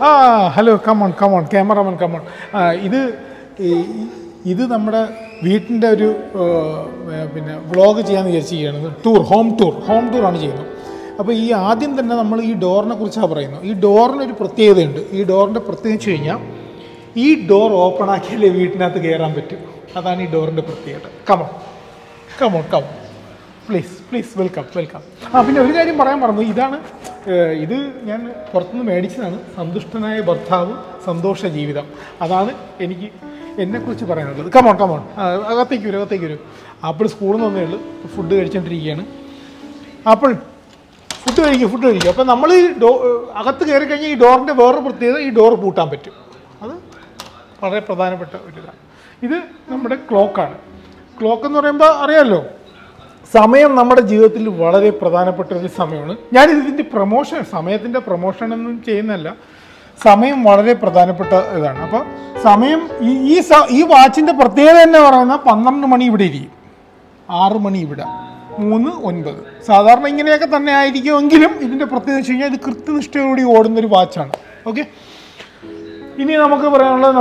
Hello come on cameraman come on. ഇത് നമ്മുടെ വീട്ടിൻ്റെ ഒരു പിന്നെ വ്ളോഗ് ചെയ്യാമെന്ന് വിചാരിച്ചിരിക്കുകയാണ്. ഹോം ടൂറാണ് ചെയ്യുന്നത്. അപ്പോൾ ഈ ആദ്യം തന്നെ നമ്മൾ ഈ ഡോറിനെ കുറിച്ചാണ് പറയുന്നത്. ഈ ഡോറിനൊരു പ്രത്യേകതയുണ്ട്. ഈ ഡോറിൻ്റെ പ്രത്യേകത വെച്ച് കഴിഞ്ഞാൽ ഈ ഡോർ ഓപ്പൺ ആക്കിയാലേ വീട്ടിനകത്ത് കയറാൻ പറ്റും. അതാണ് ഈ ഡോറിൻ്റെ പ്രത്യേകത. Come on please welcome. പിന്നെ ഒരു കാര്യം പറയാൻ മറന്നു. ഇത് ഞാൻ പുറത്തുനിന്ന് മേടിച്ചതാണ്. സന്തുഷ്ടനായ ഭർത്താവ് സന്തോഷ ജീവിതം. അതാണ് എന്നെക്കുറിച്ച് പറയാനുള്ളത്. കമോൺ അകത്തേക്ക് വരും. ആപ്പിൾ സ്കൂളിൽ നിന്ന് വന്നേ ഉള്ളൂ. ഫുഡ് കഴിച്ചുകൊണ്ടിരിക്കുകയാണ്. ആപ്പിൾ ഫുഡ് കഴിക്കും. അപ്പോൾ നമ്മൾ അകത്ത് കയറി കഴിഞ്ഞാൽ ഈ ഡോറിൻ്റെ വേറൊരു പ്രത്യേകത, ഈ ഡോർ പൂട്ടാൻ പറ്റും. അത് വളരെ പ്രധാനപ്പെട്ട ഒരിതാണ്. ഇത് നമ്മുടെ ക്ലോക്കാണ്. ക്ലോക്ക് എന്ന് പറയുമ്പോൾ അറിയാമല്ലോ, സമയം നമ്മുടെ ജീവിതത്തിൽ വളരെ പ്രധാനപ്പെട്ട ഒരു സമയമാണ്. ഞാനിതിൻ്റെ സമയത്തിൻ്റെ പ്രൊമോഷനൊന്നും ചെയ്യുന്നതല്ല. സമയം വളരെ പ്രധാനപ്പെട്ട ഇതാണ്. അപ്പോൾ സമയം ഈ വാച്ചിൻ്റെ പ്രത്യേകത തന്നെ പറയുന്ന 12 മണി ഇവിടെ ഇരിക്കും, 6 മണി ഇവിടെ, 3:09. സാധാരണ ഇങ്ങനെയൊക്കെ തന്നെ ആയിരിക്കുമെങ്കിലും ഇതിൻ്റെ പ്രത്യേകത വെച്ച് കഴിഞ്ഞാൽ ഇത് കൃത്യനിഷ്ഠയോടുകൂടി ഓടുന്നൊരു വാച്ചാണ്. ഓക്കെ, ഇനി നമുക്ക് പറയാനുള്ളത്,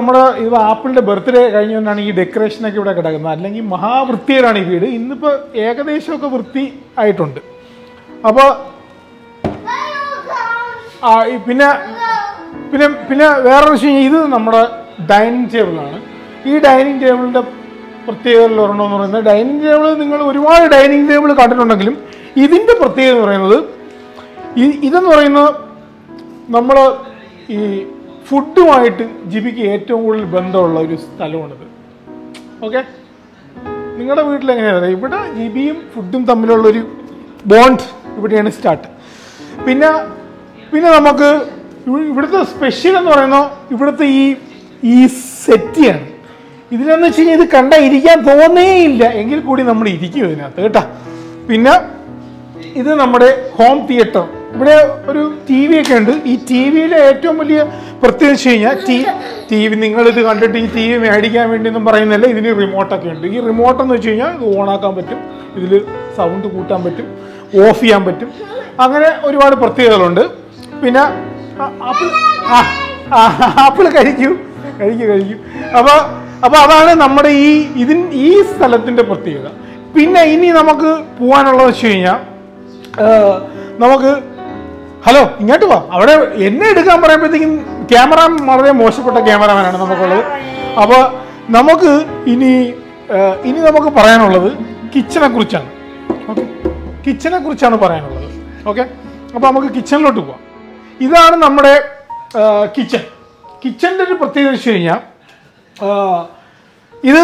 ഇത് ആപ്പിളിൻ്റെ ബർത്ത്ഡേ കഴിഞ്ഞുകൊണ്ടാണ് ഈ ഡെക്കറേഷനൊക്കെ ഇവിടെ കിടക്കുന്നത്. അല്ലെങ്കിൽ മഹാവൃത്തിയിലാണ് ഈ വീട്. ഇന്നിപ്പോൾ ഏകദേശമൊക്കെ വൃത്തി ആയിട്ടുണ്ട്. അപ്പോൾ പിന്നെ വേറൊരു വിഷയം, ഇത് നമ്മുടെ ഡൈനിങ് ടേബിളാണ്. ഈ ഡൈനിങ് ടേബിളിൻ്റെ പ്രത്യേകതയിൽ ഒരെണ്ണമെന്ന് പറയുന്നത്, ഡൈനിങ് ടേബിൾ നിങ്ങൾ ഒരുപാട് ഡൈനിങ് ടേബിൾ കണ്ടിട്ടുണ്ടെങ്കിലും ഇതിൻ്റെ പ്രത്യേകത എന്ന് പറയുന്നത്, ഇതെന്ന് പറയുന്നത് നമ്മൾ ഈ ഫുഡുമായിട്ട് ജിബിക്ക് ഏറ്റവും കൂടുതൽ ബന്ധമുള്ള ഒരു സ്ഥലമാണിത്. ഓക്കെ, നിങ്ങളുടെ വീട്ടിൽ എങ്ങനെയാണ്? ഇവിടെ ജിബിയും ഫുഡും തമ്മിലുള്ളൊരു ബോണ്ട് ഇവിടെയാണ് സ്റ്റാർട്ട്. പിന്നെ നമുക്ക് ഇവിടുത്തെ സ്പെഷ്യൽ എന്ന് പറയുന്നത് ഇവിടുത്തെ ഈ സെറ്റിയാണ്. ഇതിലെന്ന് വെച്ച് കഴിഞ്ഞാൽ ഇത് കണ്ടാൽ ഇരിക്കാൻ തോന്നേയില്ല, എങ്കിൽ കൂടി നമ്മൾ ഇരിക്കും ഇതിനകത്ത് കേട്ടോ. പിന്നെ ഇത് നമ്മുടെ ഹോം തിയേറ്റർ. ഇവിടെ ഒരു TV ഒക്കെ ഉണ്ട്. ഈ TV-യിലെ ഏറ്റവും വലിയ പ്രത്യേകത വെച്ച് കഴിഞ്ഞാൽ TV നിങ്ങളിത് കണ്ടിട്ട് ഈ TV മേടിക്കാൻ വേണ്ടിയൊന്നും പറയുന്നില്ല. ഇതിന് റിമോട്ടൊക്കെ ഉണ്ട്. ഈ റിമോട്ടെന്ന് വെച്ച് കഴിഞ്ഞാൽ ഇത് ഓണാക്കാൻ പറ്റും, ഇതിൽ സൗണ്ട് കൂട്ടാൻ പറ്റും, ഓഫ് ചെയ്യാൻ പറ്റും. അങ്ങനെ ഒരുപാട് പ്രത്യേകതകളുണ്ട്. പിന്നെ ആപ്പിൾ കഴിക്കും. അപ്പോൾ അതാണ് നമ്മുടെ ഈ സ്ഥലത്തിൻ്റെ പ്രത്യേകത. പിന്നെ ഇനി നമുക്ക് പോകാനുള്ളത് വെച്ച് കഴിഞ്ഞാൽ, നമുക്ക് ഹലോ ഇങ്ങോട്ട് വാ. അവിടെ എന്നെ എടുക്കാൻ പറയുമ്പോഴത്തേക്കും ക്യാമറ വളരെ മോശപ്പെട്ട ക്യാമറമാനാണ് നമുക്കുള്ളത്. അപ്പോൾ നമുക്ക് ഇനി നമുക്ക് പറയാനുള്ളത് കിച്ചനെ കുറിച്ചാണ്. ഓക്കെ, കിച്ചനെ കുറിച്ചാണ് പറയാനുള്ളത്. ഓക്കെ, അപ്പോൾ നമുക്ക് കിച്ചണിലോട്ട് പോവാം. ഇതാണ് നമ്മുടെ കിച്ചൻ്റെ ഒരു പ്രത്യേകത വെച്ച് കഴിഞ്ഞാൽ, ഇത്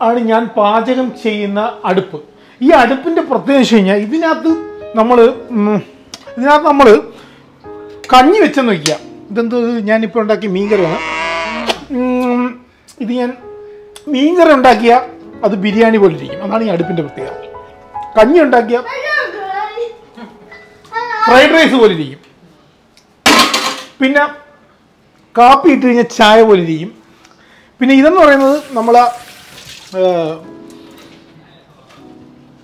ആണ് ഞാൻ പാചകം ചെയ്യുന്ന അടുപ്പ്. ഈ അടുപ്പിൻ്റെ പ്രത്യേകത വെച്ച് കഴിഞ്ഞാൽ ഇതിനകത്ത് നമ്മൾ കഞ്ഞി വെച്ചെന്ന് വയ്ക്കുക. ഇതെന്തോ ഞാനിപ്പോൾ ഉണ്ടാക്കിയ മീൻകറിയാണ്. ഇത് ഞാൻ മീൻകറി ഉണ്ടാക്കിയ അത് ബിരിയാണി പോലെ ഇരിക്കും. അതാണ് ഈ അടുപ്പിൻ്റെ പ്രത്യേകത. കഞ്ഞി ഉണ്ടാക്കിയ ഫ്രൈഡ് റൈസ് പോലെ ഇരിക്കും. പിന്നെ കാപ്പി ഇട്ട് കഴിഞ്ഞാൽ ചായ പോലെ ഇരിക്കും. പിന്നെ ഇതെന്ന് പറയുന്നത് നമ്മളെ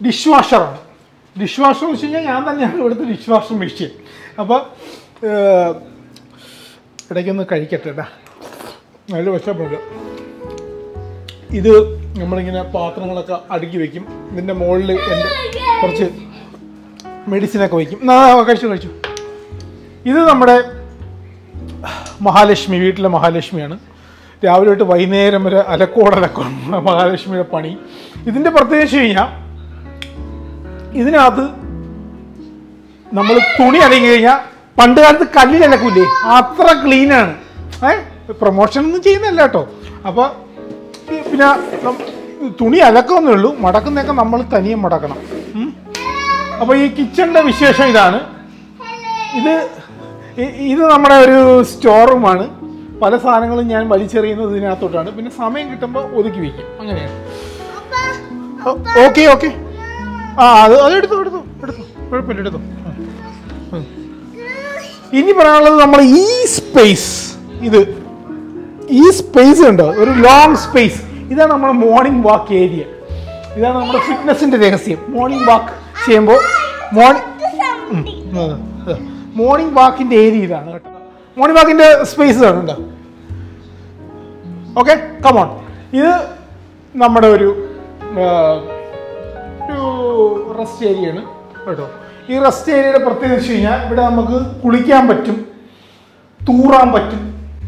ഡിഷ് വാഷറാണ്. ഡിഷ് വാഷർ എന്ന് വെച്ച് കഴിഞ്ഞാൽ ഞാൻ തന്നെയാണ് ഇവിടുത്തെ ഡിഷ് വാഷർ മെഷീൻ. അപ്പോൾ ഇടയ്ക്കൊന്ന് കഴിക്കട്ടെ കേട്ടോ, നല്ല വിഷമമില്ല. ഇത് നമ്മളിങ്ങനെ പാത്രങ്ങളൊക്കെ അടുക്കി വയ്ക്കും. ഇതിൻ്റെ മുകളിൽ എൻ്റെ കുറച്ച് മെഡിസിനൊക്കെ വയ്ക്കും. കഴിച്ചു. ഇത് നമ്മുടെ വീട്ടിലെ മഹാലക്ഷ്മിയാണ്. രാവിലെ തൊട്ട് വൈകുന്നേരം വരെ അലക്കോടലക്കമാണ് മഹാലക്ഷ്മിയുടെ പണി. ഇതിൻ്റെ പ്രത്യേകത വെച്ച് കഴിഞ്ഞാൽ, ഇതിനകത്ത് നമ്മൾ തുണി അലക്കി കഴിഞ്ഞാൽ പണ്ട് കാലത്ത് കല്ലിലലക്കൂലേ, അത്ര ക്ലീനാണ്. പ്രൊമോഷൻ ഒന്നും ചെയ്യുന്നില്ല കേട്ടോ. അപ്പോൾ പിന്നെ തുണി അലക്കമൊന്നേ ഉള്ളൂ, മടക്കുന്നതൊക്കെ നമ്മൾ തനിയെ മടക്കണം. അപ്പോൾ ഈ കിച്ചണിൻ്റെ വിശേഷം ഇതാണ്. ഇത് നമ്മുടെ ഒരു സ്റ്റോർ റൂമാണ്. പല സാധനങ്ങളും ഞാൻ വലിച്ചെറിയുന്നത് ഇതിനകത്തോട്ടാണ്. പിന്നെ സമയം കിട്ടുമ്പോൾ ഒതുക്കി വയ്ക്കും. അങ്ങനെയാണ്. ഓക്കെ അത് എടുത്തു കുഴപ്പമില്ല, എടുത്തു. ഇനി പറയാനുള്ളത് നമ്മൾ ഈ സ്പേസ് ഉണ്ടോ, ഒരു ലോങ് സ്പേസ്. ഇതാണ് നമ്മുടെ മോർണിംഗ് വാക്ക് ഏരിയ. ഇതാണ് നമ്മുടെ ഫിറ്റ്നസിന്റെ രഹസ്യം. മോർണിംഗ് വാക്ക് ചെയ്യുമ്പോൾ മോർണിംഗ് വാക്കിന്റെ ഏരിയ ഇതാണ് കേട്ടോ. മോർണിംഗ് വാക്കിൻ്റെ സ്പേസ് കാണുന്നുണ്ടോ? Okay, come on. ഇത് നമ്മുടെ ഒരു റെസ്റ്റ് ഏരിയയാണ് കേട്ടോ. ഈ റെസ്റ്റ് ഏരിയയുടെ പ്രത്യേകത വെച്ച് കഴിഞ്ഞാൽ ഇവിടെ നമുക്ക് കുളിക്കാൻ പറ്റും, തൂറാൻ പറ്റും.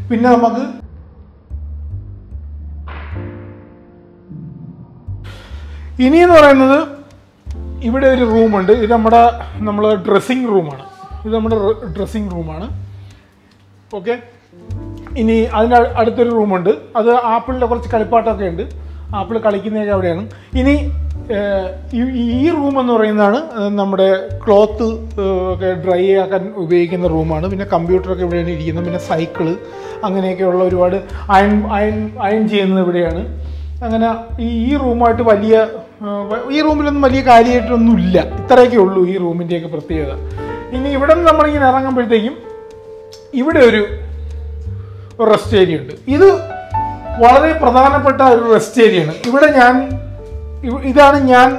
പിന്നെ നമുക്ക് ഇനിയെന്ന് പറയുന്നത് ഇവിടെ ഒരു റൂമുണ്ട്. ഇത് നമ്മൾ ഡ്രസ്സിങ് റൂമാണ്. ഇത് നമ്മുടെ ഡ്രസ്സിങ് റൂമാണ്. ഓക്കെ, ഇനി അതിൻ്റെ അടുത്തൊരു റൂമുണ്ട്. അത് ആപ്പിളിൻ്റെ കുറച്ച് കളിപ്പാട്ടമൊക്കെ ഉണ്ട്. ആപ്പിൾ കളിക്കുന്നതൊക്കെ അവിടെയാണ്. ഇനി ഈ റൂം എന്ന് പറയുന്നതാണ് നമ്മുടെ ക്ലോത്ത് ഒക്കെ ഡ്രൈ ആക്കാൻ ഉപയോഗിക്കുന്ന റൂമാണ്. പിന്നെ കമ്പ്യൂട്ടറൊക്കെ ഇവിടെയാണ് ഇരിക്കുന്നത്. പിന്നെ സൈക്കിള് അങ്ങനെയൊക്കെയുള്ള ഒരുപാട് അയൺ ചെയ്യുന്നത് ഇവിടെയാണ്. അങ്ങനെ ഈ റൂമായിട്ട് ഈ റൂമിലൊന്നും വലിയ കാര്യമായിട്ടൊന്നുമില്ല. ഇത്രയൊക്കെ ഉള്ളൂ ഈ റൂമിൻ്റെയൊക്കെ പ്രത്യേകത. ഇനി ഇവിടെ നിന്ന് നമ്മളിങ്ങനെ ഇറങ്ങുമ്പോഴത്തേക്കും ഇവിടെ ഒരു റെസ്റ്റ് ഏരിയ ഉണ്ട്. ഇത് വളരെ പ്രധാനപ്പെട്ട ഒരു റെസ്റ്റ് ഏരിയയാണ്. ഇവിടെ ഇതാണ് ഞാൻ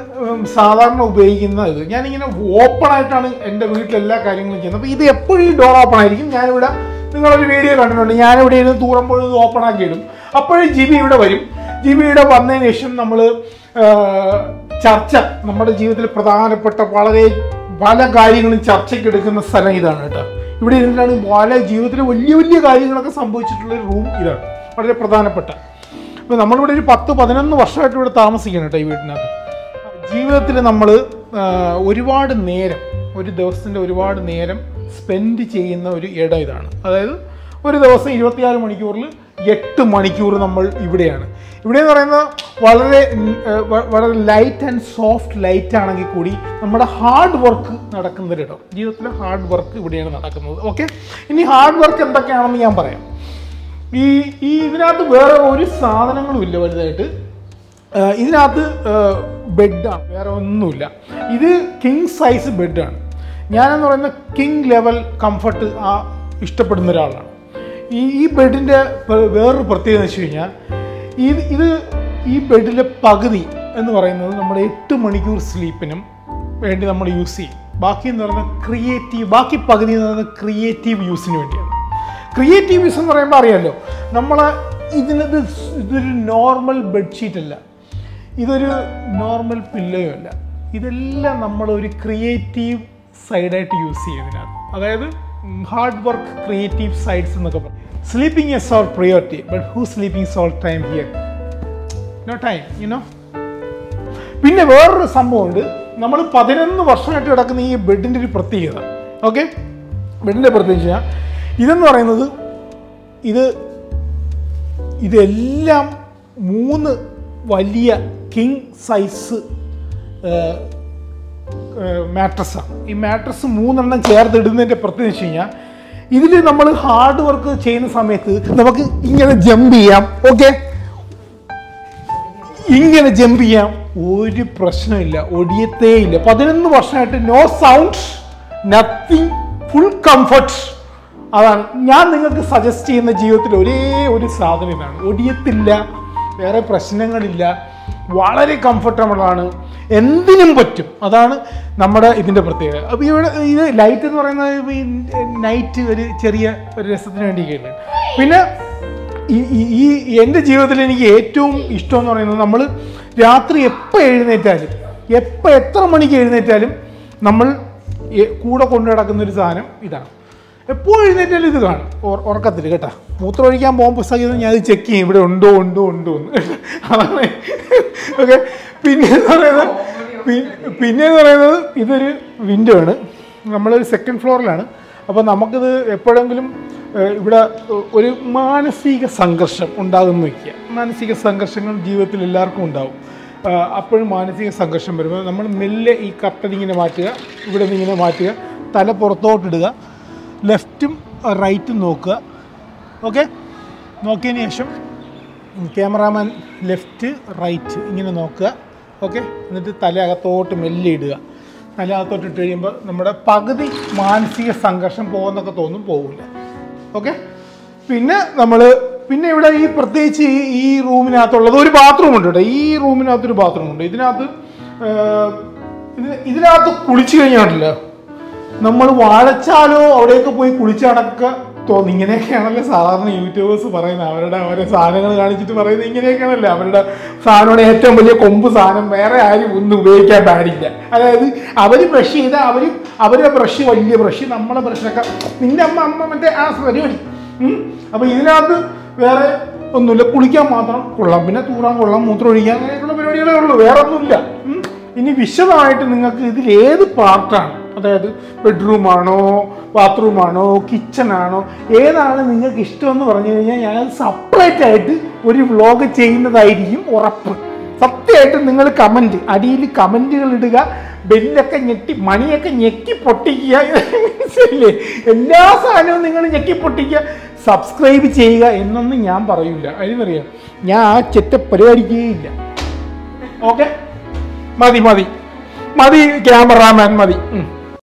സാധാരണ ഉപയോഗിക്കുന്ന ഇത്. ഞാനിങ്ങനെ ഓപ്പണായിട്ടാണ് എൻ്റെ വീട്ടിലെല്ലാ കാര്യങ്ങളും ചെയ്യുന്നത്. അപ്പോൾ ഇത് എപ്പോഴും ഈ ഡോർ ഓപ്പൺ ആയിരിക്കും. ഞാനിവിടെ നിങ്ങളൊരു വീഡിയോ കണ്ടിട്ടുണ്ട്. ഞാനിവിടെ ഇരുന്ന് തൂറുമ്പോഴും ഇത് ഓപ്പൺ ആക്കി ഇടും. അപ്പോഴും ജിബി ഇവിടെ വരും. ജിബിയുടെ വന്നതിന് ശേഷം നമ്മൾ നമ്മുടെ ജീവിതത്തിൽ പ്രധാനപ്പെട്ട പല കാര്യങ്ങളും ചർച്ചയ്ക്ക് എടുക്കുന്ന സ്ഥലം ഇതാണ് കേട്ടോ. ഇവിടെ ഇരുന്നിട്ടാണ് ജീവിതത്തിൽ വലിയ വലിയ കാര്യങ്ങളൊക്കെ സംഭവിച്ചിട്ടുള്ളൊരു റൂം ഇതാണ്, വളരെ പ്രധാനപ്പെട്ട. അപ്പോൾ നമ്മളിവിടെ ഒരു 10-11 വർഷമായിട്ട് ഇവിടെ താമസിക്കണം കേട്ടോ ഈ വീട്ടിനകത്ത്. ജീവിതത്തിൽ നമ്മൾ ഒരുപാട് നേരം, ഒരു ദിവസത്തിൻ്റെ ഒരുപാട് നേരം സ്പെൻഡ് ചെയ്യുന്ന ഒരു ഇടം ഇതാണ്. അതായത് ഒരു ദിവസം 24 മണിക്കൂറിൽ 8 മണിക്കൂർ നമ്മൾ ഇവിടെയാണ്. ഇവിടെയെന്ന് പറയുന്നത് വളരെ ലൈറ്റ് ആൻഡ് സോഫ്റ്റ് ലൈറ്റ് ആണെങ്കിൽ കൂടി നമ്മുടെ ഹാർഡ് വർക്ക് നടക്കുന്നൊരിടം. ജീവിതത്തിലെ ഹാർഡ് വർക്ക് ഇവിടെയാണ് നടക്കുന്നത്. ഓക്കെ, ഇനി ഹാർഡ് വർക്ക് എന്തൊക്കെയാണെന്ന് ഞാൻ പറയാം. ഇതിനകത്ത് വേറെ ഒരു സാധനങ്ങളും ഇല്ല വലുതായിട്ട്. ഇതിനകത്ത് ബെഡാണ്, വേറെ ഒന്നുമില്ല. ഇത് കിങ് സൈസ് ബെഡാണ്. ഞാനെന്ന് പറയുന്ന കിങ് ലെവൽ കംഫർട്ട് ഇഷ്ടപ്പെടുന്ന ഒരാളാണ്. ഈ ബെഡിൻ്റെ വേറൊരു പ്രത്യേകത എന്ന് വെച്ച് കഴിഞ്ഞാൽ ഈ ബെഡിലെ പകുതി എന്ന് പറയുന്നത് നമ്മുടെ 8 മണിക്കൂർ സ്ലീപ്പിനും വേണ്ടി നമ്മൾ യൂസ് ചെയ്യും. ബാക്കി എന്ന് പറയുന്നത് ബാക്കി പകുതി എന്ന് പറയുന്നത് ക്രിയേറ്റീവ് യൂസിന് വേണ്ടിയാണ്. ക്രിയേറ്റീവ് യൂസ് എന്ന് പറയുമ്പോൾ അറിയാമല്ലോ, ഇതൊരു നോർമൽ ബെഡ്ഷീറ്റ് അല്ല, ഇതൊരു നോർമൽ പില്ലോയും അല്ല. ഇതെല്ലാം നമ്മളൊരു ക്രിയേറ്റീവ് സൈഡായിട്ട് യൂസ് ചെയ്യുന്നതിനകത്ത്. അതായത് ഹാർഡ് വർക്ക് ക്രിയേറ്റീവ് സൈഡ്സ് എന്നൊക്കെ പറയും. Sleeping is our priority, but who sleeping is all time here? No time, you know. പിന്നെ വേറൊരു സംഭവമുണ്ട്. നമ്മൾ 11 വർഷമായിട്ട് കിടക്കുന്ന ഈ ബെഡിൻ്റെ ഒരു പ്രത്യേകത. ഓക്കെ, ബെഡിൻ്റെ പ്രത്യേകിച്ച് ഇതെന്ന് പറയുന്നത് ഇതെല്ലാം 3 വലിയ കിങ് സൈസ് മാട്രസ്സാണ്. ഈ മാട്രസ് 3 ചേർത്ത് ഇടുന്നതിൻ്റെ പ്രത്യേകത വെച്ച് കഴിഞ്ഞാൽ ഇതിൽ നമ്മൾ ഹാർഡ് വർക്ക് ചെയ്യുന്ന സമയത്ത് നമുക്ക് ഇങ്ങനെ ജമ്പ് ചെയ്യാം. ഓക്കെ, ഇങ്ങനെ ജമ്പ് ചെയ്യാം, ഒരു പ്രശ്നമില്ല, ഒടിയത്തേ ഇല്ല. 11 വർഷമായിട്ട് no sound, nothing, full comfort. അതാണ് ഞാൻ നിങ്ങൾക്ക് സജസ്റ്റ് ചെയ്യുന്ന ജീവിതത്തിൽ ഒരേ ഒരു സാധനം ഇതാണ്. ഒടിയത്തില്ല, വേറെ പ്രശ്നങ്ങളില്ല, വളരെ കംഫർട്ടബിളാണ്, എന്തിനും പറ്റും. അതാണ് നമ്മുടെ ഇതിൻ്റെ പ്രത്യേകത. അപ്പോൾ ഇത് ലൈറ്റ് എന്ന് പറയുന്നത് നൈറ്റ് ഒരു ചെറിയ ഒരു രസത്തിന് വേണ്ടിയൊക്കെയാണ്. പിന്നെ എൻ്റെ ജീവിതത്തിൽ എനിക്ക് ഏറ്റവും ഇഷ്ടം എന്ന് പറയുന്നത്, നമ്മൾ രാത്രി എപ്പോൾ എത്ര മണിക്ക് എഴുന്നേറ്റാലും നമ്മൾ കൂടെ കൊണ്ടു നടക്കുന്നൊരു സാധനം ഇതാണ്. എപ്പോൾ എഴുന്നേറ്റാലും ഇത് കാണും ഉറക്കത്തിൽ കേട്ടോ. മൂത്രം ഒഴിക്കാൻ പോകുമ്പോൾ സഹിതം ഞാൻ ഇത് ചെക്ക് ചെയ്യും, ഇവിടെ ഉണ്ടോ എന്ന്. അതാണ്. ഓക്കെ, പിന്നെന്ന് പറയുന്നത് ഇതൊരു വിൻഡോ ആണ്. നമ്മളൊരു 2nd ഫ്ലോറിലാണ്. അപ്പോൾ നമുക്കിത് എപ്പോഴെങ്കിലും ഇവിടെ ഒരു മാനസിക സംഘർഷം ഉണ്ടാകുമെന്ന് വയ്ക്കുക. മാനസിക സംഘർഷങ്ങൾ ജീവിതത്തിൽ എല്ലാവർക്കും ഉണ്ടാവും. അപ്പോഴും മാനസിക സംഘർഷം വരുമ്പോൾ നമ്മൾ മെല്ലെ ഈ കർട്ടൻ ഇങ്ങനെ മാറ്റുക, ഇവിടെ നിന്ന് ഇങ്ങനെ മാറ്റുക, തല പുറത്തോട്ടിടുക, ലെഫ്റ്റും റൈറ്റും നോക്കുക. ഓക്കെ, നോക്കിയതിന് ശേഷം ക്യാമറാമാൻ ലെഫ്റ്റ് റൈറ്റ് ഇങ്ങനെ നോക്കുക. ഓക്കെ, എന്നിട്ട് തല അകത്തോട്ട് മെല്ലെ ഇടുക. തല അകത്തോട്ട് ഇട്ട് കഴിയുമ്പോൾ നമ്മുടെ പകുതി മാനസിക സംഘർഷം പോകുന്നൊക്കെ പോകില്ല. ഓക്കെ, പിന്നെ ഇവിടെ ഈ പ്രത്യേകിച്ച് ഈ റൂമിനകത്തുള്ളത് ഒരു ബാത്റൂം ഉണ്ട് കേട്ടോ. ഈ റൂമിനകത്തൊരു ബാത്റൂം ഉണ്ട്. ഇതിനകത്ത് കുളിച്ചു കഴിഞ്ഞാണല്ലോ, നമ്മൾ വാഴച്ചാലോ അവിടെയൊക്കെ പോയി കുളിച്ച് നടക്കുക തോന്നി. ഇങ്ങനെയൊക്കെയാണല്ലോ സാധാരണ യൂട്യൂബേഴ്സ് പറയുന്നത്. അവരുടെ ഓരോ സാധനങ്ങൾ കാണിച്ചിട്ട് പറയുന്നത് ഇങ്ങനെയൊക്കെയാണല്ലോ. അവരുടെ സാധനങ്ങളുടെ ഏറ്റവും വലിയ കൊമ്പ് സാധനം വേറെ ആരും ഒന്നും ഉപയോഗിക്കാൻ പാടില്ല. അതായത് അവർ ബ്രഷ് ചെയ്താൽ അവരുടെ ബ്രഷ് വലിയ ബ്രഷ്, നമ്മളെ ബ്രഷൊക്കെ നിന്റെ അമ്മ മറ്റേ ആ പരിപാടി. അപ്പോൾ ഇതിനകത്ത് വേറെ ഒന്നുമില്ല, കുളിക്കാൻ മാത്രം കൊള്ളാം, പിന്നെ തൂറാൻ കൊള്ളാം, മൂത്രം ഒഴിക്കാൻ, അങ്ങനെയൊക്കെയുള്ള പരിപാടികളേ ഉള്ളൂ, വേറെ ഒന്നുമില്ല. ഇനി വിശദമായിട്ട് നിങ്ങൾക്ക് ഇതിലേത് പാർട്ടാണ്, അതായത് ബെഡ്റൂമാണോ ബാത്റൂമാണോ കിച്ചണാണോ ഏതാണ് നിങ്ങൾക്ക് ഇഷ്ടമെന്ന് പറഞ്ഞു കഴിഞ്ഞാൽ ഞാൻ സെപ്പറേറ്റ് ആയിട്ട് ഒരു വ്ളോഗ് ചെയ്യുന്നതായിരിക്കും ഉറപ്പ്. സത്യമായിട്ടും നിങ്ങൾ കമൻറ്റ്, അടിയിൽ കമൻറ്റുകൾ ഇടുക, ബെല്ലൊക്കെ ഞെട്ടി മണിയൊക്കെ ഞെക്കി പൊട്ടിക്കുക, മനസ്സിലല്ലേ? എല്ലാ സാധനവും നിങ്ങൾ ഞെക്കി പൊട്ടിക്കുക, സബ്സ്ക്രൈബ് ചെയ്യുക എന്നൊന്നും ഞാൻ പറയില്ല. അതിനറിയാം, ഞാൻ ആ ചെറ്റ പരിപാടിക്കേ ഇല്ല. ഓക്കെ, മതി ക്യാമറാമാൻ മതി.